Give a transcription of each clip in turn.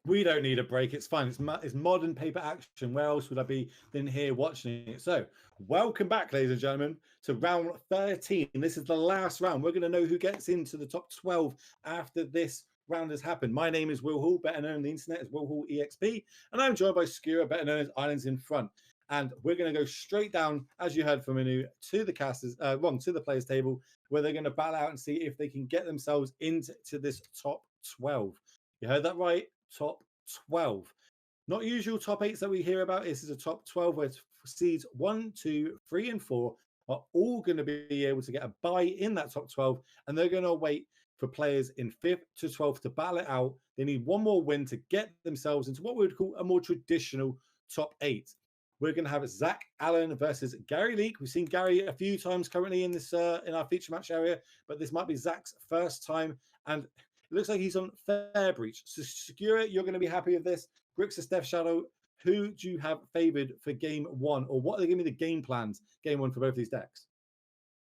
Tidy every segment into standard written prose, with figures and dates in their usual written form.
We don't need a break. It's fine. It's modern paper action. Where else would I be than here watching it? So, welcome back, ladies and gentlemen, to round 13. This is the last round. We're going to know who gets into the top 12 after this round has happened. My name is Will Hall, better known on the internet as Will Hall EXP, and I'm joined by Skura, better known as Islands in Front. And we're going to go straight down, as you heard from Anu, to the to the players' table, where they're going to battle out and see if they can get themselves into this top 12. You heard that right. Top 12. Not usual top 8s that we hear about. This is a top 12 where seeds 1, 2, 3, and 4 are all going to be able to get a bye in that top 12, and they're going to wait for players in 5th to 12th to battle it out. They need one more win to get themselves into what we would call a more traditional top 8. We're going to have Zach Allen versus Gary Leak. We've seen Gary a few times currently in this in our feature match area, but this might be Zach's first time, and it looks like he's on Fair Breach. So, Segura, you're going to be happy with this. Grixis Death Shadow, who do you have favored for game 1? Or what are going to be the game plans, game 1 for both these decks?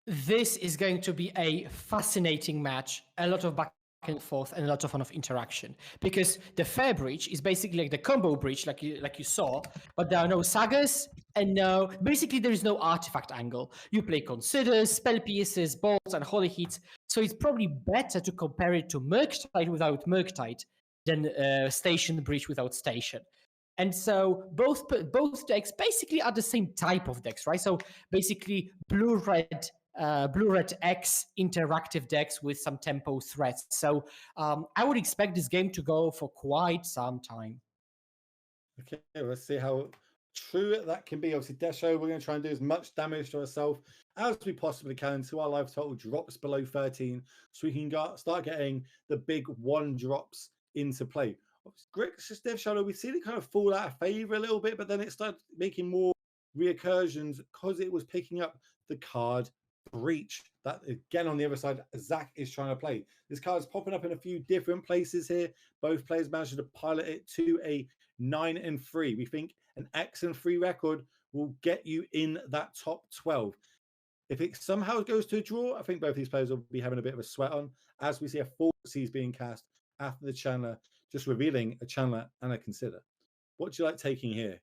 This is going to be a fascinating match. A lot of back and forth and a lot of fun of interaction. Because the Fair Breach is basically like the combo breach, like you saw, but there are no sagas and basically there is no artifact angle. You play Considers, Spell Pieces, Bolts, and Holy Heats. So it's probably better to compare it to Murktide without Murktide than Station Breach without Station. And so both decks basically are the same type of decks, right? So basically blue-red X interactive decks with some tempo threats. So I would expect this game to go for quite some time. Okay, let's see how true that can be. Obviously, Desho, we're going to try and do as much damage to ourselves as we possibly can until our life total drops below 13, so we can start getting the big 1 drops into play. Grixis Death Shadow, we've seen it kind of fall out of favor a little bit, but then it started making more reoccursions because it was picking up the card Breach. That again on the other side, Zach is trying to play. This card is popping up in a few different places here. Both players managed to pilot it to a 9-3. We think an X-3 record will get you in that top 12. If it somehow goes to a draw, I think both these players will be having a bit of a sweat on, as we see a 4 Cs being cast after the Channeler, just revealing a Channeler and a Consider. What do you like taking here?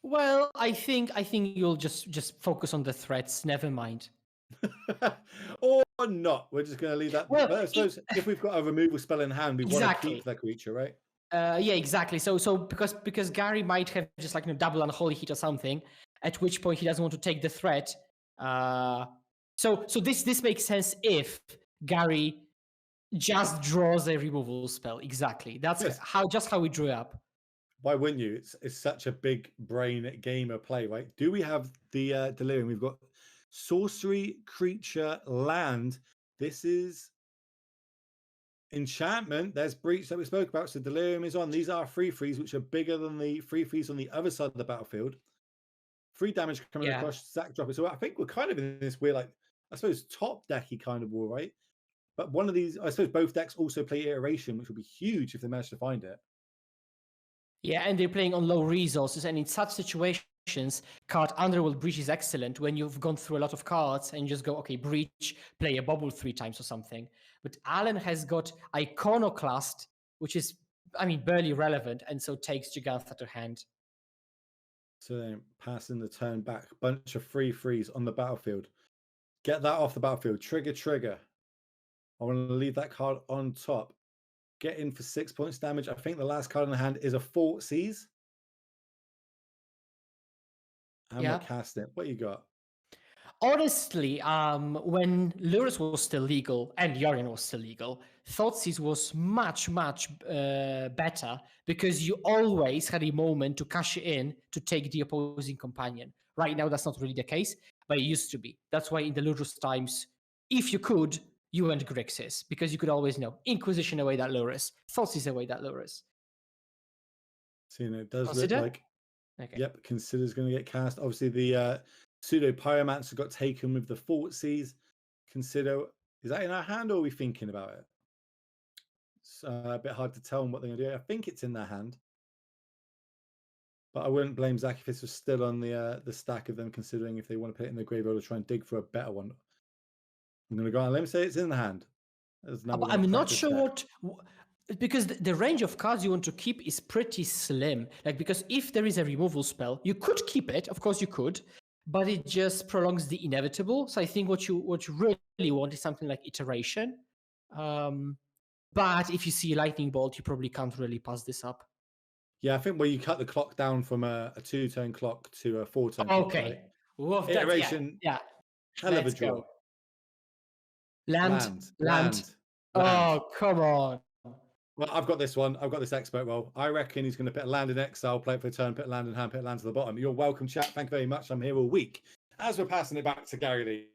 Well, I think you'll just focus on the threats. Never mind. Or not. We're just going to leave that. Well, but I suppose if we've got a removal spell in hand, we want to keep that creature, right? Yeah, exactly. So because Gary might have just like double Unholy Heat or something, at which point he doesn't want to take the threat. So this makes sense if Gary just draws a removal spell. Exactly. That's how we drew up. Why wouldn't you? It's such a big brain game of play, right? Do we have the Delirium? We've got sorcery, creature, land. This is enchantment. There's Breach that we spoke about. So Delirium is on. These are 3/3s, which are bigger than the 3/3s on the other side of the battlefield. 3 damage coming across, Zach dropping. So I think we're kind of in this weird, like, I suppose, top decky kind of war, right? But one of these, I suppose both decks also play Iteration, which would be huge if they manage to find it. Yeah, and they're playing on low resources, and in such situations, card Underworld Breach is excellent when you've gone through a lot of cards and you just go, okay, Breach, play a bubble 3 times or something. But Alan has got Iconoclast, which is, barely relevant, and so takes Gigantha to hand. So then passing the turn back, bunch of 3/3s on the battlefield. Get that off the battlefield. Trigger. I want to leave that card on top. Get in for 6 points damage. I think the last card in the hand is a 4 Cs. I'm not casting it. What you got? Honestly, when Lurus was still legal and Yorion was still legal, Thoughtseize was much better because you always had a moment to cash in to take the opposing companion. Right now, that's not really the case, but it used to be. That's why in the Lurus times, if you could, you went Grixis because you could always Inquisition away that Lurus, Thoughtseize away that Lurus. So, it does look like, yep, Consider's going to get cast. Obviously, the Pseudo Pyromancer got taken with the Thoughtseize. Consider, is that in our hand or are we thinking about it? It's a bit hard to tell what they're going to do. I think it's in their hand. But I wouldn't blame Zach if this was still on the stack of them, considering if they want to put it in the graveyard or try and dig for a better one. I'm going to go on a limb, say it's in the hand. I'm not sure because the range of cards you want to keep is pretty slim. Like, because if there is a removal spell, you could keep it. Of course, you could, but it just prolongs the inevitable. So I think what you really want is something like iteration. But if you see lightning bolt, you probably can't really pass this up. Yeah, I think where you cut the clock down from a 2-turn clock to a 4-turn clock, right? Okay. Woof, Iteration, yeah. hell of a Let's draw. go. Land. Land. Oh, come on. Well, I've got this one. I've got this expert roll. I reckon he's going to put a land in exile, play it for a turn, put a land in hand, put a land to the bottom. You're welcome, chat. Thank you very much. I'm here all week. As we're passing it back to Gary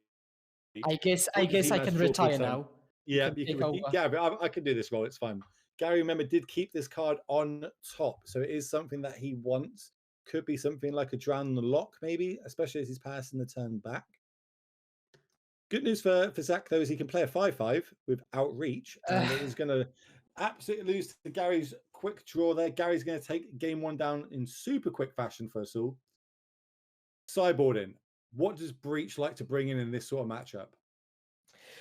Lee. I guess I can retire now. Yeah, I can do this roll. It's fine. Gary, remember, did keep this card on top. So it is something that he wants. Could be something like a Drown the Lock, maybe, especially as he's passing the turn back. Good news for Zach, though, is he can play a 5/5 with Outreach. And it is going to absolutely lose to Gary's quick draw there. Gary's going to take game one down in super quick fashion for us all. Sideboarding. What does Breach like to bring in this sort of matchup?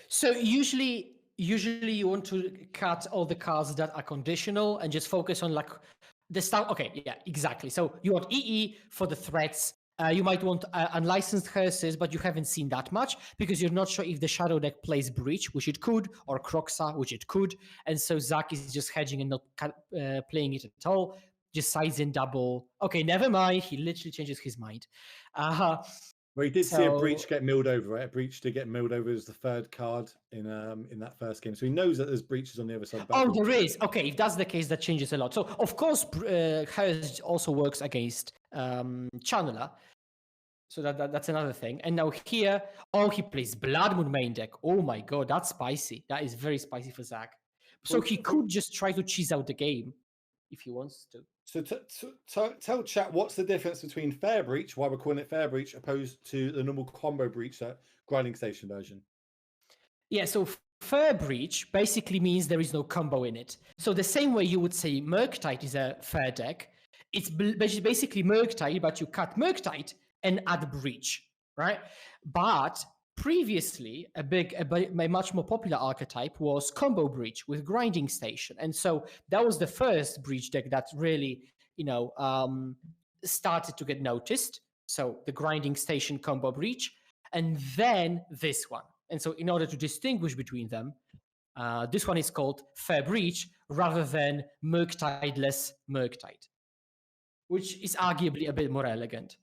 So usually you want to cut all the cards that are conditional and just focus on like the start. Okay, yeah, exactly. So you want EE for the threats. You might want unlicensed hearses, but you haven't seen that much because you're not sure if the shadow deck plays Breach, which it could, or Croxa, which it could. And so Zach is just hedging and not playing it at all. Just sides in double. Okay, never mind. He literally changes his mind. Well, he did see a Breach get milled over, right? A Breach to get milled over as the third card in that first game. So he knows that there's breaches on the other side. Oh, there is. Okay, if that's the case, that changes a lot. So, of course, Hearse also works against Channeler. So that's another thing. And now here, he plays Blood Moon main deck. Oh my god, that's spicy. That is very spicy for Zach. So he could just try to cheese out the game if he wants to. So tell chat what's the difference between Fair Breach, why we're calling it Fair Breach, opposed to the normal combo breach, that grinding station version. Yeah, so Fair Breach basically means there is no combo in it. So the same way you would say Murktide is a fair deck, it's basically Murktide, but you cut Murktide and add Breach, right? But previously, a much more popular archetype was Combo Breach with Grinding Station. And so that was the first Breach deck that really, started to get noticed. So the Grinding Station Combo Breach, and then this one. And so in order to distinguish between them, this one is called Fair Breach rather than Murktide-less Murktide, which is arguably a bit more elegant.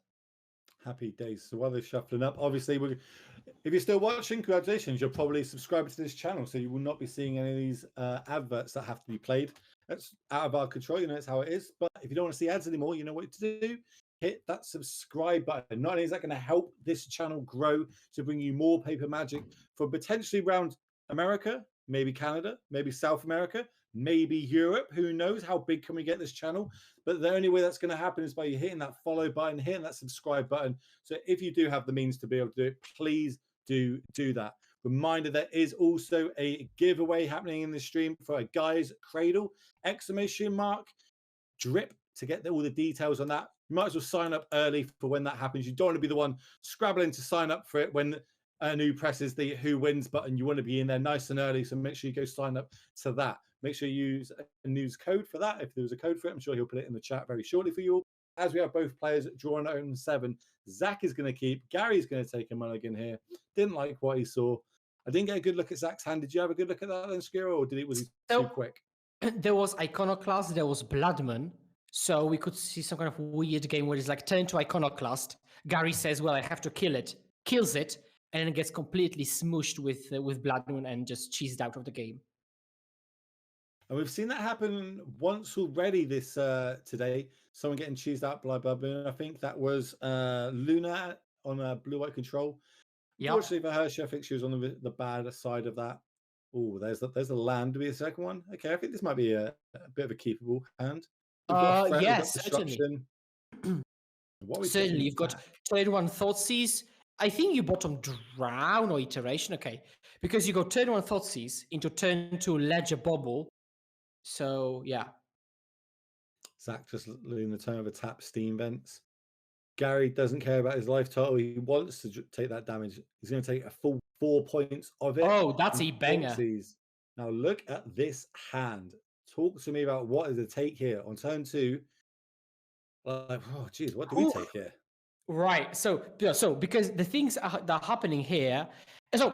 Happy days. So while they're shuffling up, obviously, if you're still watching, congratulations, you're probably subscribed to this channel, so you will not be seeing any of these adverts that have to be played. That's out of our control, it's how it is. But if you don't want to see ads anymore, you know what to do. Hit that subscribe button. Not only is that going to help this channel grow to bring you more paper magic for potentially around America, maybe Canada, maybe South America, maybe Europe. Who knows? How big can we get this channel? But the only way that's going to happen is by you hitting that follow button, hitting that subscribe button. So if you do have the means to be able to do it, please do that. Reminder, there is also a giveaway happening in the stream for a Guy's Cradle, ! Drip, to get all the details on that. You might as well sign up early for when that happens. You don't want to be the one scrabbling to sign up for it when Anu presses the who wins button. You want to be in there nice and early, so make sure you go sign up to that. Make sure you use Anu's code for that. If there was a code for it, I'm sure he'll put it in the chat very shortly for you all. As we have both players drawing on 7, Zach is going to keep. Gary's going to take a mulligan here. Didn't like what he saw. I didn't get a good look at Zach's hand. Did you have a good look at that then, Skiro, or was he too quick? There was Iconoclast, there was Bloodman. So we could see some kind of weird game where it's like turn to Iconoclast. Gary says, well, I have to kill it. Kills it, and then gets completely smooshed with Bloodmoon and just cheesed out of the game. And we've seen that happen once already this today. Someone getting cheesed out by Bloodmoon. I think that was Luna on blue-white control. Yeah. Fortunately for her, I think she was on the bad side of that. Oh, there's the land to be a second one. Okay, I think this might be a bit of a keepable hand. Yes, certainly. Certainly, you've got turn 1 Thoughtseize. I think you bottom Drown or Iteration. Okay, because you go turn 1 Thoughtseize into turn 2 Ledger Bobble. So yeah. Zach just leaving the turn of a tap Steam Vents. Gary doesn't care about his life total. He wants to take that damage. He's going to take a full 4 points of it. Oh, that's a banger. Now look at this hand. Talk to me about what is the take here on turn 2. Like, oh, geez, what do we Who take here? Right. So, yeah, so because the things that are happening here, so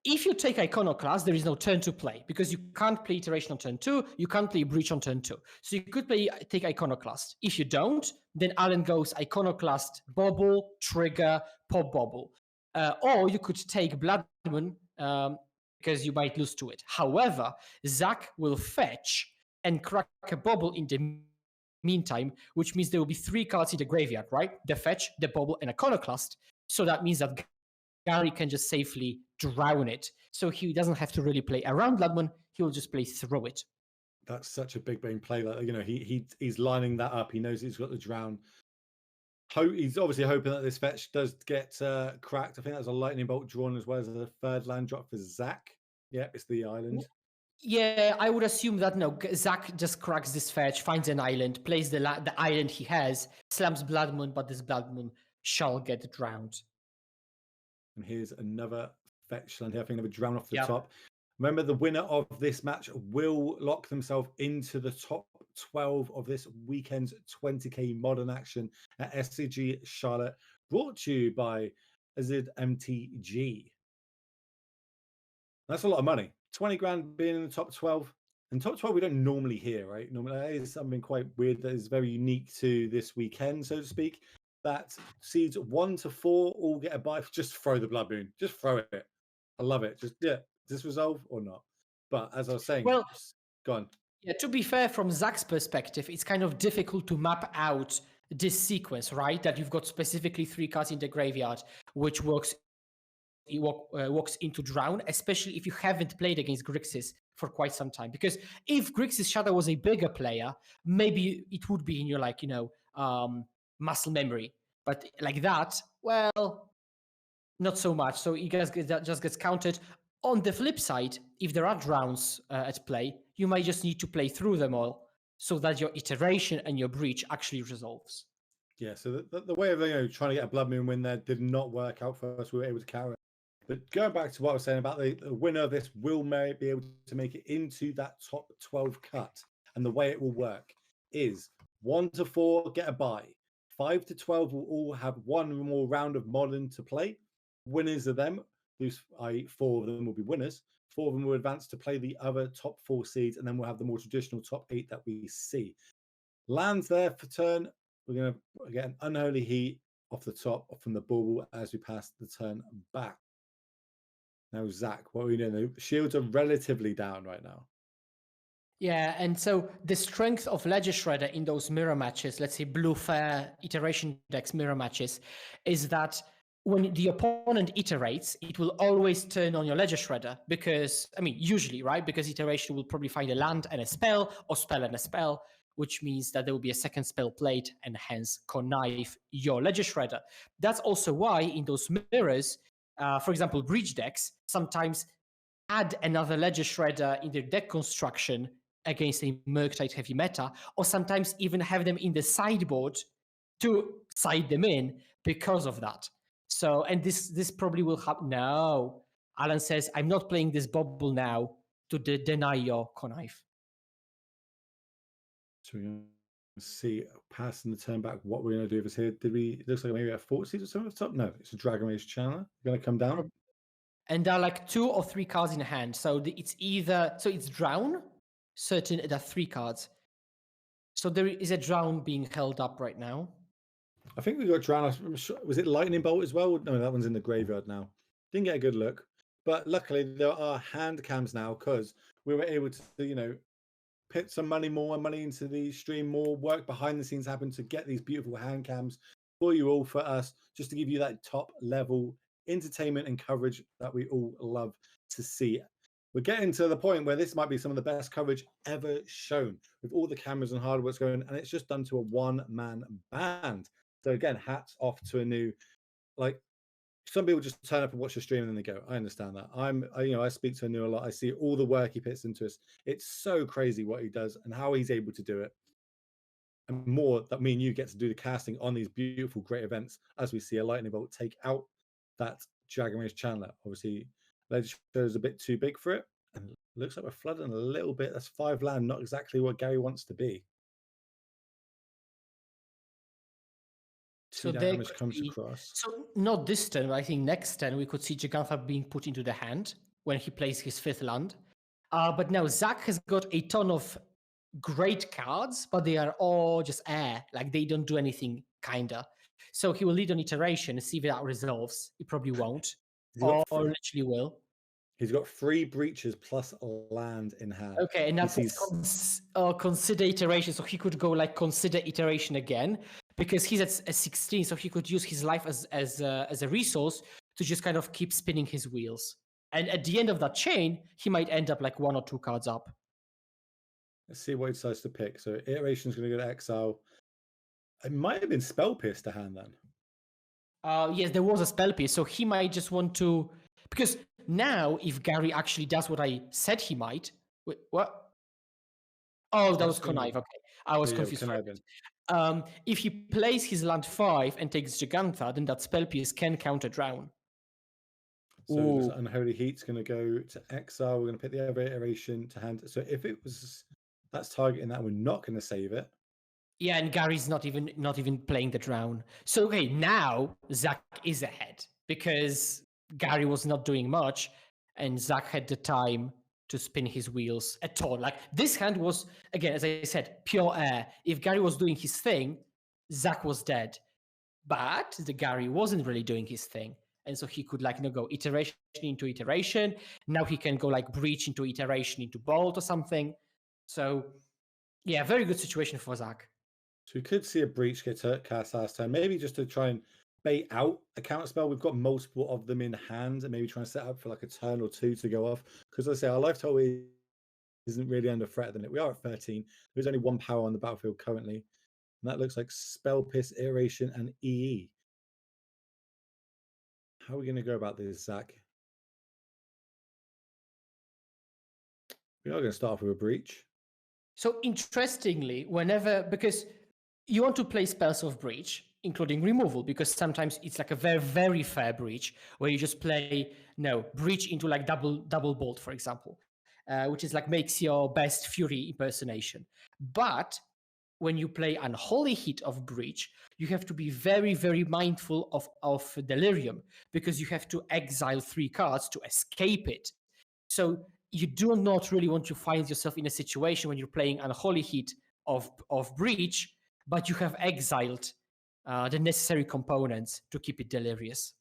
if you take Iconoclast, there is no turn to play because you can't play Iteration on turn 2, you can't play Breach on turn 2. So you could take Iconoclast. If you don't, then Alan goes Iconoclast, Bobble, Trigger, Pop Bobble. Or you could take Blood Moon because you might lose to it. However, Zach will fetch and crack a Bobble in the meantime, which means there will be 3 cards in the graveyard, right? The fetch, the bobble, and Iconoclast. So that means that Gary can just safely drown it. So he doesn't have to really play around Bloodmoon, he will just play through it. That's such a big brain play. Like, you know, he's lining that up. He knows he's got the drown. He's obviously hoping that this fetch does get cracked. I think that's a lightning bolt drawn as well as a 3rd land drop for Zach. Yeah, it's the island. Yeah, I would assume that no, Zach just cracks this fetch, finds an island, plays the island he has, slams Blood Moon, but this Blood Moon shall get drowned. And here's another fetch land here. I think another drown off the top. Remember, the winner of this match will lock themselves into the top 12 of this weekend's 20k modern action at SCG Charlotte, brought to you by MTG. That's a lot of money. 20 grand being in the top 12. And top 12 we don't normally hear, right? Normally that is something quite weird that is very unique to this weekend, so to speak. That seeds 1 to 4 all get a buy. Just throw the Blood Moon. Just throw it. I love it. Just, yeah, does this resolve or not? But as I was saying, well, go on. Yeah, to be fair, from Zach's perspective, it's kind of difficult to map out this sequence, right? That you've got specifically 3 cards in the graveyard, which walks into drown, especially if you haven't played against Grixis for quite some time. Because if Grixis Shadow was a bigger player, maybe it would be in your muscle memory. But like that, well, not so much. So it just gets counted. On the flip side, if there are drowns at play, you might just need to play through them all so that your iteration and your breach actually resolves. Yeah, so the way of trying to get a Blood Moon win there did not work out for us. We were able to carry it. But going back to what I was saying about the winner of this will be able to make it into that top 12 cut. And the way it will work is 1 to 4 get a bye. 5 to 12 will all have one more round of modern to play. Winners of them, those 4 of them will be winners. 4 of them will advance to play the other top 4 seeds, and then we'll have the more traditional top 8 that we see. Lands there for turn. We're going to get an Unholy Heat off the top from the bauble as we pass the turn back. Now, Zach, what are we doing? The shields are relatively down right now. Yeah, and so the strength of Ledger Shredder in those mirror matches, let's say Blue Fair iteration decks mirror matches, is that when the opponent iterates, it will always turn on your Ledger Shredder because, usually, right? Because iteration will probably find a land and a spell, or spell and a spell, which means that there will be a second spell played and hence connive your Ledger Shredder. That's also why in those mirrors, for example, Breach decks sometimes add another Ledger Shredder in their deck construction against a Murktide heavy meta, or sometimes even have them in the sideboard to side them in because of that. So, and this probably will happen. No, Alan says, I'm not playing this bubble now to deny your connive. So we're going to see, passing the turn back, what we're going to do is here. It looks like maybe a 40 or something at the top. No, it's a Dragon Rage Channeler. Going to come down. And there are like 2 or 3 cards in hand. So it's either, it's Drown, certain there are 3 cards. So there is a Drown being held up right now. I think we got Drown. Was it Lightning Bolt as well? No, that one's in the graveyard now. Didn't get a good look. But luckily there are hand cams now because we were able to, put some more money into the stream, more work behind the scenes happen to get these beautiful hand cams for you all, for us, just to give you that top level entertainment and coverage that we all love to see. We're getting to the point where this might be some of the best coverage ever shown with all the cameras and hardware going, and it's just done to a one-man band. So again, hats off to Anu. Like, some people just turn up and watch the stream and then they go. I understand that. I speak to Anu a lot. I see all the work he puts into us. It's so crazy what he does and how he's able to do it. And more that me and you get to do the casting on these beautiful, great events as we see a lightning bolt take out that Dragon Rage Channeler. Obviously, Ledger is a bit too big for it. And looks like we're flooding a little bit. That's 5 land, not exactly what Gary wants to be. So 2 there damage could comes be, across. so not this turn, but I think next turn we could see Jegantha being put into the hand when he plays his 5th land. But now Zach has got a ton of great cards, but they are all just air. Like they don't do anything, kinda. So he will lead on iteration, see if that resolves. He probably won't, He's or got literally will. He's got 3 breaches plus land in hand. Okay, and He that says sees consider iteration, so he could go like consider iteration again because he's at a 16, so he could use his life as a resource to just kind of keep spinning his wheels. And at the end of that chain, he might end up like 1 or 2 cards up. Let's see what he decides to pick. So iteration is going to go to exile. It might have been spell pierce to hand then. Yes, there was a spell piece, so he might just want to, because now if Gary actually does what I said he might, wait, what? Oh, that was connive. Okay, I was confused for a bit. If he plays his land 5 and takes Gigantha, then that spell piece can counter drown. So this Unholy Heat's going to go to exile. We're going to pick the other iteration to hand. So if it was that's targeting that, we're not going to save it. Yeah, and Gary's not even playing the drown. So okay, now Zach is ahead because Gary was not doing much, and Zach had the time to spin his wheels at all. Like this hand was, again, as I said, pure air. If Gary was doing his thing, Zach was dead. But the Gary wasn't really doing his thing. And so he could like go iteration into iteration. Now he can go like breach into iteration into bolt or something. Yeah, very good situation for Zach. So we could see a breach get cast last time, maybe just to try and bait out a counter spell. We've got multiple of them in hand, and maybe try and set up for like a turn or 2 to go off. Because I say our life total isn't really under threat at the minute. We are at 13. There's only 1 power on the battlefield currently, and that looks like spell pierce, iteration, and EE. How are we going to go about this, Zach? We are going to start off with a breach. So interestingly, because you want to play spells of breach, including removal, because sometimes it's like a very, very fair breach where you just play breach into like double bolt, for example, which is like makes your best fury impersonation. But when you play Unholy Heat of breach, you have to be very, very mindful of delirium because you have to exile 3 cards to escape it. So you do not really want to find yourself in a situation when you're playing Unholy Heat of breach, but you have exiled the necessary components to keep it delirious.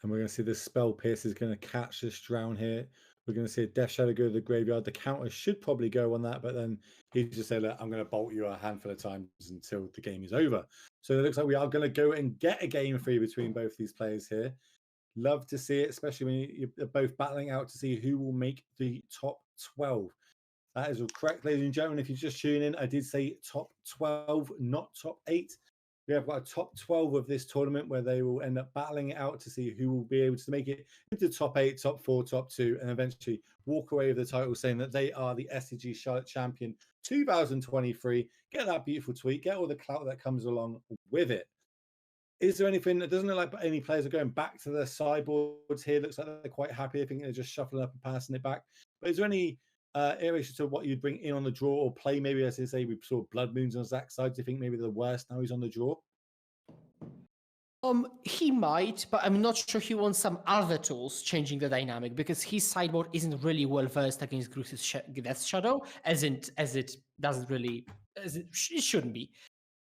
And we're going to see the spell pierce is going to catch this drown here. We're going to see a Death Shadow go to the graveyard. The counter should probably go on that, but then he just say, look, I'm going to bolt you a handful of times until the game is over. So it looks like we are going to go and get a game free between both these players here. Love to see it, especially when you're both battling out to see who will make the top 12. That is correct, ladies and gentlemen. If you're just tuning in, I did say top 12, not top 8. We have got a top 12 of this tournament where they will end up battling it out to see who will be able to make it into top 8, top 4, top 2, and eventually walk away with the title saying that they are the SCG Charlotte Champion 2023. Get that beautiful tweet, get all the clout that comes along with it. Is there anything that doesn't look like any players are going back to their sideboards here? Looks like they're quite happy. I think they're just shuffling up and passing it back. But is there any iteration to what you'd bring in on the draw or play? Maybe as they say, we saw Blood Moons on Zach's side. Do you think maybe the worst now he's on the draw? He might, but I'm not sure he wants some other tools changing the dynamic because his sideboard isn't really well versed against Grixis Death Shadow, as it shouldn't be.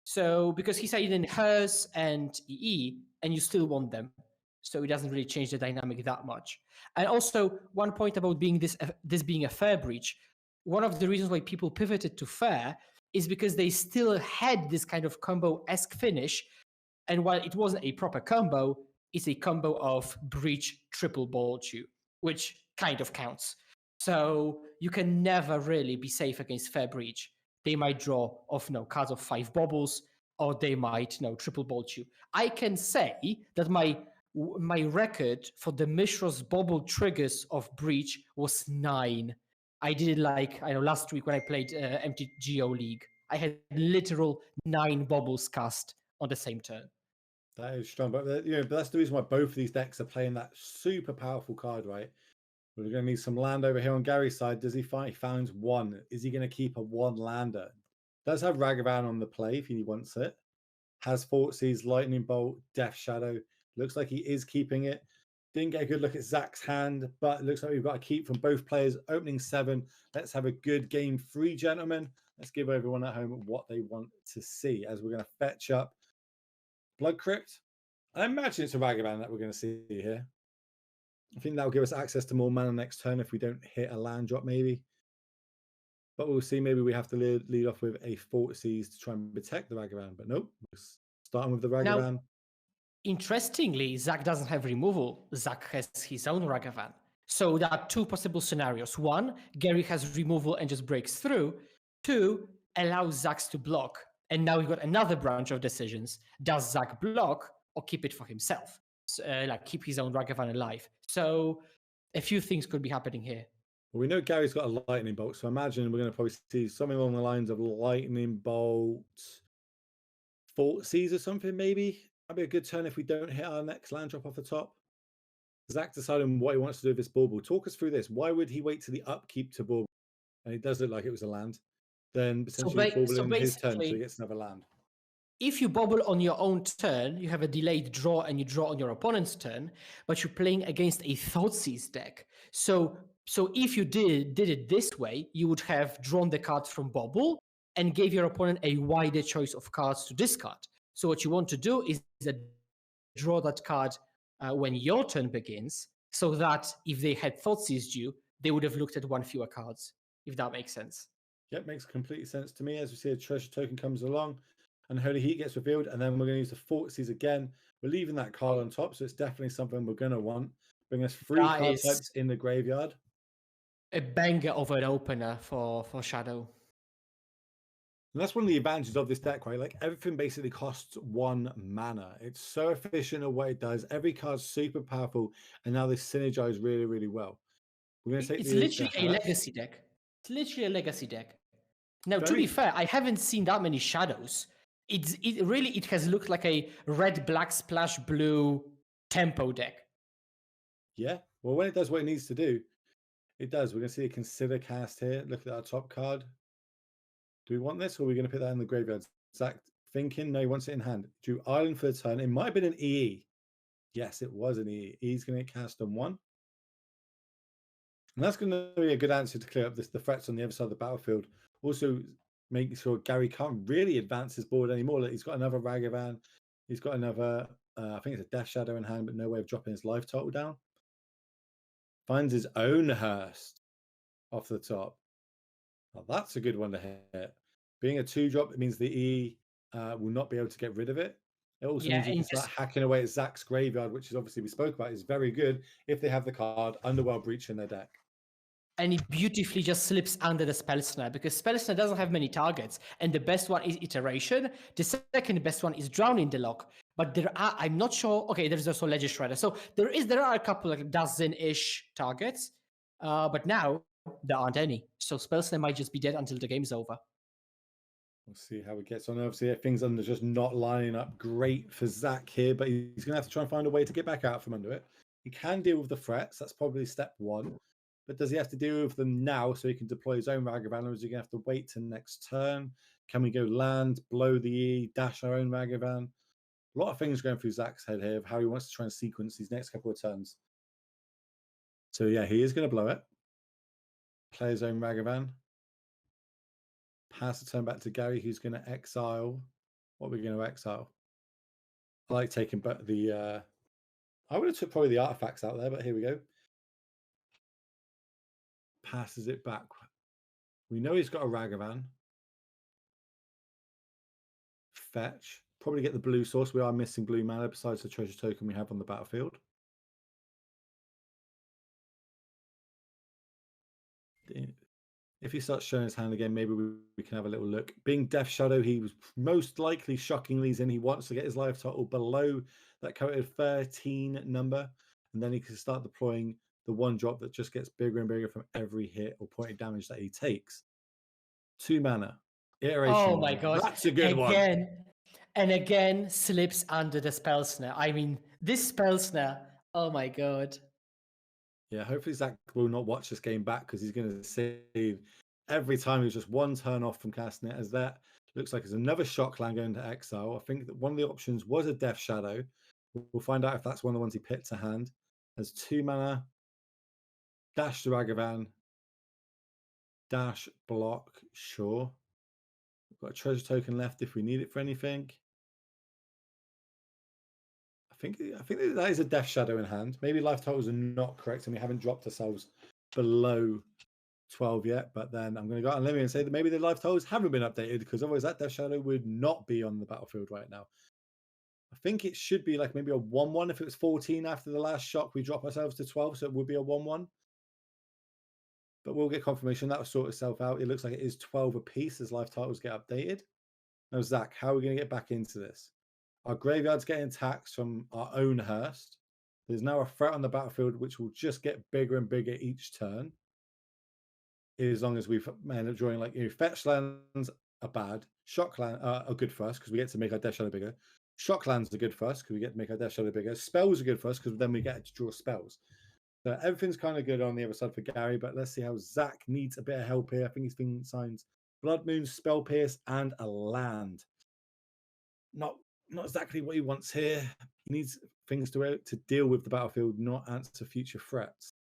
So because he's in hers and EE, and you still want them, so it doesn't really change the dynamic that much. And also, one point about being this being a fair breach, one of the reasons why people pivoted to fair is because they still had this kind of combo-esque finish, and while it wasn't a proper combo, it's a combo of breach triple bolt you, which kind of counts. So you can never really be safe against fair breach. They might draw off cards of 5 bubbles, or they might triple bolt you. I can say that my record for the Mishra's bubble triggers of breach was 9. I did it last week when I played MTGO League. I had literal 9 bubbles cast on the same turn. That is strong, but that's the reason why both of these decks are playing that super powerful card, right? We're going to need some land over here on Gary's side. Does he find? He found one. Is he going to keep a one lander? Does have Ragavan on the play if he wants it. Has Thoughtseize, Lightning Bolt, Death Shadow. Looks like he is keeping it. Didn't get a good look at Zach's hand, but it looks like we've got a keep from both players. Opening 7. Let's have a good game 3, gentlemen. Let's give everyone at home what they want to see as we're going to fetch up Blood Crypt. I imagine it's a Ragavan that we're going to see here. I think that'll give us access to more mana next turn if we don't hit a land drop, maybe. But we'll see. Maybe we have to lead off with a Thoughtseize to try and protect the Ragavan. But nope, we're starting with the Ragavan. Now, interestingly, Zach doesn't have removal. Zach has his own Ragavan. So there are 2 possible scenarios. 1, Gary has removal and just breaks through. 2, allows Zach to block. And now we've got another branch of decisions. Does Zach block or keep it for himself? So, like keep his own Ragavan alive. So a few things could be happening here. Well, we know Gary's got a Lightning Bolt, so I imagine we're going to probably see something along the lines of Lightning Bolt, Thoughtseize or something, maybe. That'd be a good turn if we don't hit our next land drop off the top. Zach deciding what he wants to do with this bauble. Talk us through this. Why would he wait to the upkeep to bauble? And it does look like it was a land. Then potentially bauble in his turn, so he gets another land. If you bobble on your own turn, you have a delayed draw and you draw on your opponent's turn, but you're playing against a Thoughtseize deck. So if you did it this way, you would have drawn the cards from bobble and gave your opponent a wider choice of cards to discard. So what you want to do is draw that card when your turn begins, so that if they had Thoughtseized you, they would have looked at 1 fewer cards, if that makes sense. Yep, makes complete sense to me. As we see a treasure token comes along and Holy Heat gets revealed, and then we're going to use the Thoughtseize again. We're leaving that card on top, so it's definitely something we're going to want. Bring us 3 card types in the graveyard. A banger of an opener for Shadow. And that's one of the advantages of this deck, right? Like everything basically costs 1 mana. It's so efficient at what it does. Every card's super powerful, and now they synergize really, really well. We're going to take it's literally a legacy deck. It's literally a legacy deck. Now, to be fair, I haven't seen that many Shadows. It has looked like a red, black, splash, blue tempo deck. Yeah. Well, when it does what it needs to do, it does. We're going to see a Consider cast here. Look at our top card. Do we want this, or are we going to put that in the graveyard? Zach thinking, no, he wants it in hand. Drew Island for the turn. It might have been an EE. Yes, it was an EE. He's going to get cast on 1. And that's going to be a good answer to clear up the threats on the other side of the battlefield. Also, making sure Gary can't really advance his board anymore. Like, he's got another Ragavan. He's got another, I think it's a Death Shadow in hand, but no way of dropping his life total down. Finds his own Hearst off the top. Well, that's a good one to hit. Being a 2-drop, it means the E will not be able to get rid of it. It also means you can start hacking away at Zach's graveyard, which is obviously we spoke about, is very good if they have the card Underworld Breach in their deck. And it beautifully just slips under the Spell Snare, because Spell Snare doesn't have many targets. And the best one is Iteration. The second best one is Drowning the Lock. But there are, I'm not sure. Okay, there's also Ledger Shredder. So there are a couple, like dozen-ish targets. But now there aren't any. So Spell Snare might just be dead until the game's over. We'll see how it gets on. Obviously, things are just not lining up great for Zach here, but he's going to have to try and find a way to get back out from under it. He can deal with the threats. That's probably step 1. But does he have to deal with them now so he can deploy his own Ragavan, or is he going to have to wait till next turn? Can we go land, blow the E, dash our own Ragavan? A lot of things going through Zach's head here of how he wants to try and sequence these next couple of turns. So yeah, he is going to blow it. Play his own Ragavan. Pass the turn back to Gary, who's going to exile. What are we going to exile? I like taking back the... I would have took probably the artifacts out there, but here we go. Passes it back. We know he's got a Ragavan. Fetch. Probably get the blue source. We are missing blue mana besides the treasure token we have on the battlefield. If he starts showing his hand again, maybe we can have a little look. Being Death Shadow, he was most likely shockingly in. He wants to get his life total below that coveted 13 number. And then he can start deploying the 1-drop that just gets bigger and bigger from every hit or point of damage that he takes. 2 mana. Iteration. Oh my god. That's a good one. And again, slips under the Spell Snare. I mean, this Spell Snare, oh my god. Yeah, hopefully Zach will not watch this game back because he's going to save every time he's just one turn off from casting it. As that looks like it's another Shockland going to exile. I think that one of the options was a Death Shadow. We'll find out if that's one of the ones he picked to hand. Has 2 mana, dash to Ragavan, dash block, sure. We've got a treasure token left if we need it for anything. I think that is a Death Shadow in hand. Maybe life totals are not correct and we haven't dropped ourselves below 12 yet, but then I'm going to go out on limit and say that maybe the life totals haven't been updated because otherwise that Death Shadow would not be on the battlefield right now. I think it should be like maybe a 1-1. If it was 14 after the last shock, we drop ourselves to 12, so it would be a 1-1. But we'll get confirmation. That will sort itself out. It looks like it is 12 apiece as life titles get updated. Now, Zach, how are we going to get back into this? Our graveyard's getting taxed from our own Hearst. There's now a threat on the battlefield which will just get bigger and bigger each turn. As long as we end up drawing, like, fetch lands are bad. Shock lands are good for us because we get to make our Death Shadow bigger. Shock lands are good for us because we get to make our Death Shadow bigger. Spells are good for us because then we get to draw spells. So everything's kind of good on the other side for Gary, but let's see how Zach needs a bit of help here. I think he's been signed Blood Moon, Spell Pierce, and a land. Not exactly what he wants here. He needs things to deal with the battlefield, not answer future threats.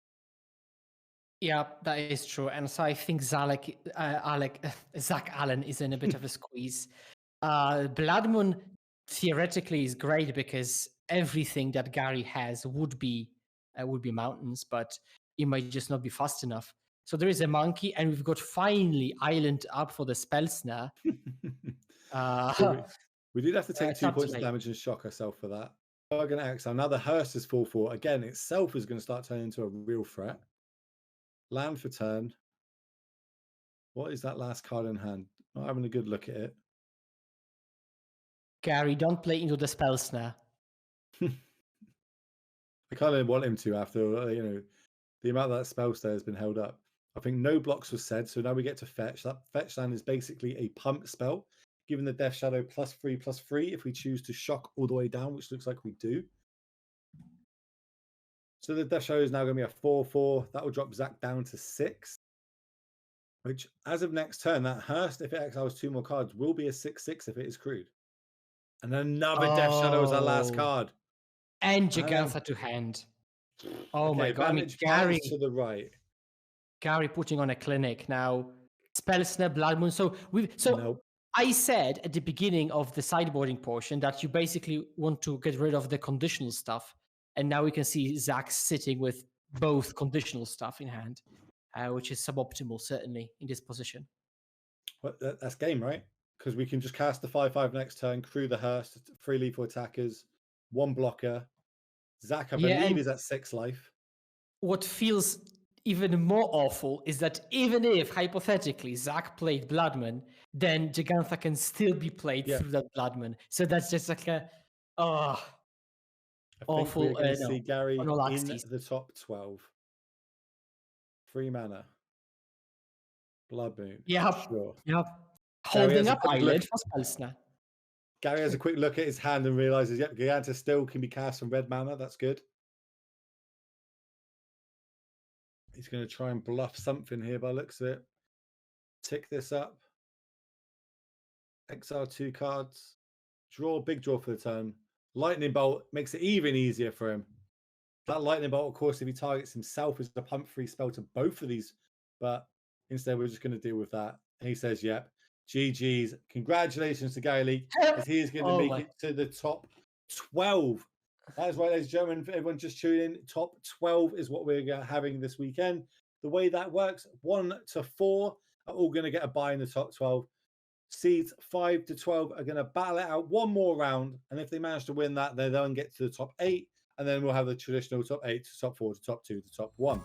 Yeah, that is true. And so I think Zach Allen is in a bit of a squeeze. Blood Moon theoretically is great because everything that Gary has would be mountains, but it might just not be fast enough. So there is a monkey, and we've got finally Island up for the spell snare. We did have to take 2 points of damage and shock ourselves for that. We're going to exile. Now the Hearst is 4/4. Again, itself is going to start turning into a real threat. Land for turn. What is that last card in hand? Not having a good look at it. Gary, don't play into the spell snare. I kind of want him to after, the amount that spell snare has been held up. I think no blocks was said, so now we get to fetch. That fetch land is basically a pump spell, giving the Death Shadow +3/+3 if we choose to shock all the way down, which looks like we do. So the Death Shadow is now going to be a 4/4. That will drop Zach down to 6. Which, as of next turn, that Hearst, if it exiles 2 more cards, will be a 6/6 if it is crewed. And another Death Shadow is our last card. And Jegantha to hand. Oh okay, my god! I mean, Gary to the right. Gary putting on a clinic now. Spell snare, Blood Moon. Nope. I said at the beginning of the sideboarding portion that you basically want to get rid of the conditional stuff, and now we can see Zach sitting with both conditional stuff in hand, which is suboptimal certainly in this position. Well, that's game, right? Because we can just cast the 5/5 next turn, crew the Hearst, 3 lethal attackers, 1 blocker. Zach, I believe, is at 6 life. What feels even more awful is that even if, hypothetically, Zach played Bloodman, then Jegantha can still be played through that Bloodman. So that's just like a awful. We're going to see Gary in the top 12. 3 mana. Blood Moon. Yeah. Sure. Yep. Holding up Island for spell snare. Gary has a quick look at his hand and realizes, yep, Giganta still can be cast from red mana. That's good. He's going to try and bluff something here by the looks of it. Tick this up. Exile 2 cards. Big draw for the turn. Lightning Bolt makes it even easier for him. That Lightning Bolt, of course, if he targets himself, is a pump-free spell to both of these. But instead, we're just going to deal with that. And he says, yep. GG's. Congratulations to Gary Lee, as he is going to make it to the top 12. That is right, ladies and gentlemen. For everyone just tuning in, top 12 is what we're having this weekend. The way that works, 1 to 4 are all going to get a bye in the top 12. Seeds 5 to 12 are going to battle it out one more round. And if they manage to win that, they then get to the top 8. And then we'll have the traditional top 8 to top 4 to top 2 to top 1.